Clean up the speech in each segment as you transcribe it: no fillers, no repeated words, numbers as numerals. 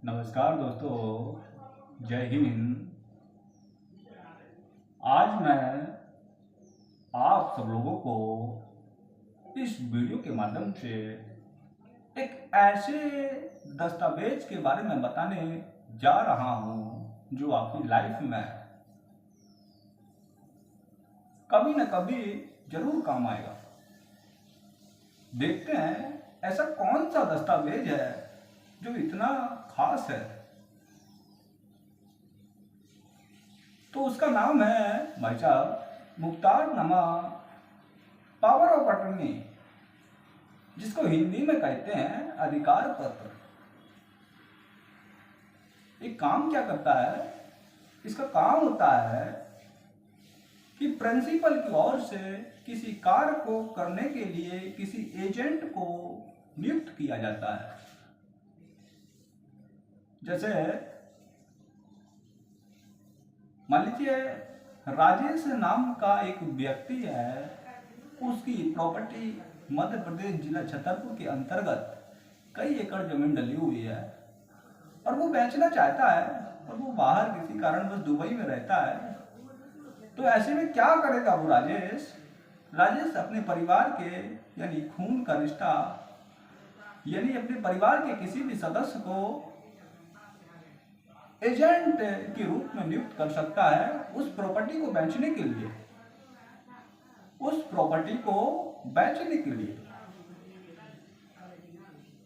नमस्कार दोस्तों, जय हिंद। आज मैं आप सब लोगों को इस वीडियो के माध्यम से एक ऐसे दस्तावेज के बारे में बताने जा रहा हूं जो आपकी लाइफ में कभी न कभी जरूर काम आएगा। देखते हैं ऐसा कौन सा दस्तावेज है जो इतना खास है। तो उसका नाम है भाई साहब मुख्तारनामा पावर ऑफ अटर्नी, जिसको हिंदी में कहते हैं अधिकार पत्र। ये काम क्या करता है? इसका काम होता है कि प्रिंसिपल की ओर से किसी कार्य को करने के लिए किसी एजेंट को नियुक्त किया जाता है। जैसे मान लीजिए राजेश नाम का एक व्यक्ति है, उसकी प्रॉपर्टी मध्य प्रदेश जिला छतरपुर के अंतर्गत कई एकड़ जमीन डली हुई है और वो बेचना चाहता है और वो बाहर किसी कारणवश दुबई में रहता है। तो ऐसे में क्या करेगा वो राजेश अपने परिवार के यानी खून का रिश्ता यानी अपने परिवार के किसी भी सदस्य को एजेंट के रूप में नियुक्त कर सकता है उस प्रॉपर्टी को बेचने के लिए।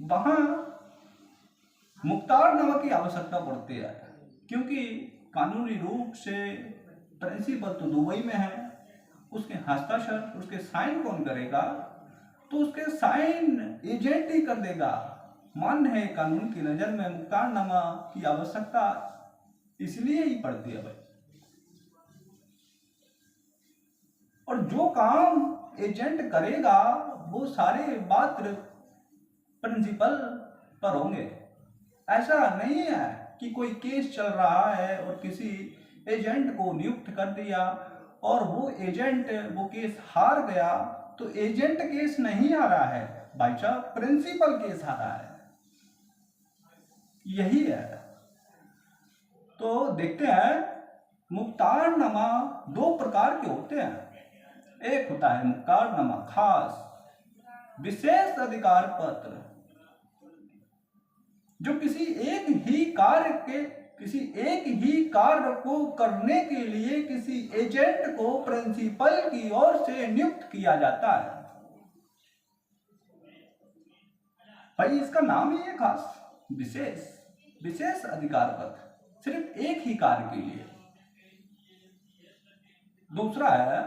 वहां मुख्तारनामा की आवश्यकता पड़ती है, क्योंकि कानूनी रूप से प्रिंसिपल तो दुबई में है, उसके हस्ताक्षर उसके साइन कौन करेगा? तो उसके साइन एजेंट ही कर देगा। मान्य है कानून की नजर में मुख्तारनामा की आवश्यकता इसलिए ही पड़ती है भाई। और जो काम एजेंट करेगा वो सारे बात प्रिंसिपल पर होंगे। ऐसा नहीं है कि कोई केस चल रहा है और किसी एजेंट को नियुक्त कर दिया और वो एजेंट वो केस हार गया, तो एजेंट केस नहीं आ रहा है भाई साहब, प्रिंसिपल केस आ रहा है। यही है। तो देखते हैं मुख्तारनामा दो प्रकार के होते हैं। एक होता है मुख्तारनामा खास विशेष अधिकार पत्र, जो किसी एक ही कार्य को करने के लिए किसी एजेंट को प्रिंसिपल की ओर से नियुक्त किया जाता है। भाई इसका नाम ही है खास विशेष अधिकार पत्र, सिर्फ एक ही कार्य के लिए। दूसरा है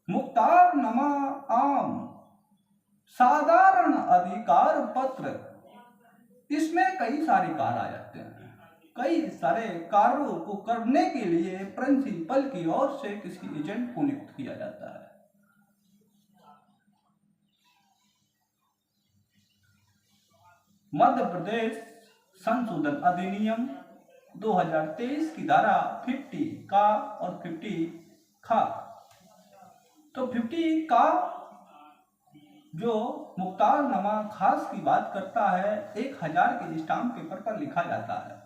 मुख्तारनामा आम साधारण अधिकार पत्र। इसमें कई सारे कार्य आ जाते हैं। कई सारे कार्यों को करने के लिए प्रिंसिपल की ओर से किसी एजेंट को नियुक्त किया जाता है। मध्य प्रदेश संशोधन अधिनियम 2023 की धारा 50 का और 50 खा। तो 50 का जो मुख्तारनामा खास की बात करता है 1000 के स्टाम्प पेपर पर लिखा जाता है।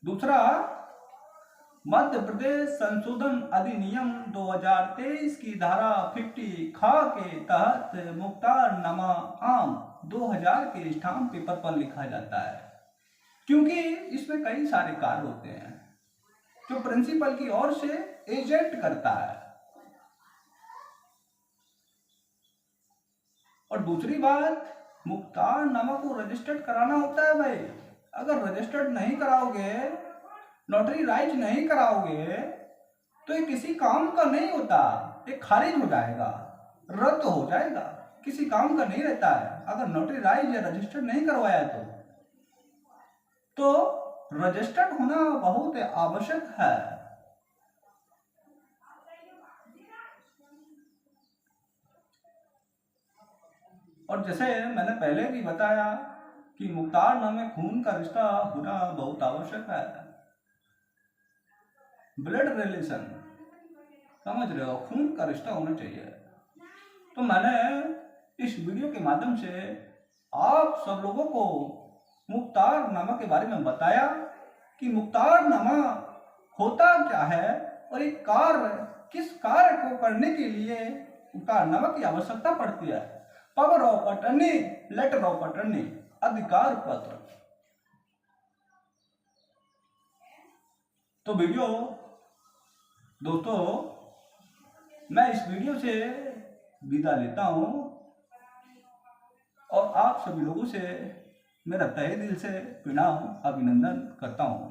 दूसरा मध्य प्रदेश संशोधन अधिनियम 2023 की धारा 50 खा के तहत मुख्तारनामा आम 2000 के स्टाम्प पेपर पर लिखा जाता है, क्योंकि इसमें कई सारे कार्य होते हैं जो प्रिंसिपल की ओर से एजेंट करता है। और दूसरी बात, मुख्तारनामा को रजिस्टर्ड कराना होता है भाई। अगर रजिस्टर्ड नहीं कराओगे, नोटरी राइज नहीं कराओगे, तो ये किसी काम का नहीं होता, ये खारिज हो जाएगा, रद्द हो जाएगा, किसी काम का नहीं रहता है। अगर नोटरी राइज या रजिस्टर्ड नहीं करवाया तो रजिस्टर्ड होना बहुत आवश्यक है। और जैसे मैंने पहले भी बताया कि मुख्तारनामे खून का रिश्ता होना बहुत आवश्यक है। ब्लड रिलेशन, समझ रहे हो, खून का रिश्ता होना चाहिए। तो मैंने इस वीडियो के माध्यम से आप सब लोगों को मुख्तारनामा के बारे में बताया कि मुख्तारनामा होता क्या है और एक कार्य किस कार्य को करने के लिए मुख्तारनामा की आवश्यकता पड़ती है। Power of attorney, letter of attorney, अधिकार पत्र। तो वीडियो दोस्तों, मैं इस वीडियो से विदा लेता हूं और आप सभी लोगों से मेरा तहे दिल से प्रणाम, अभिनंदन करता हूं।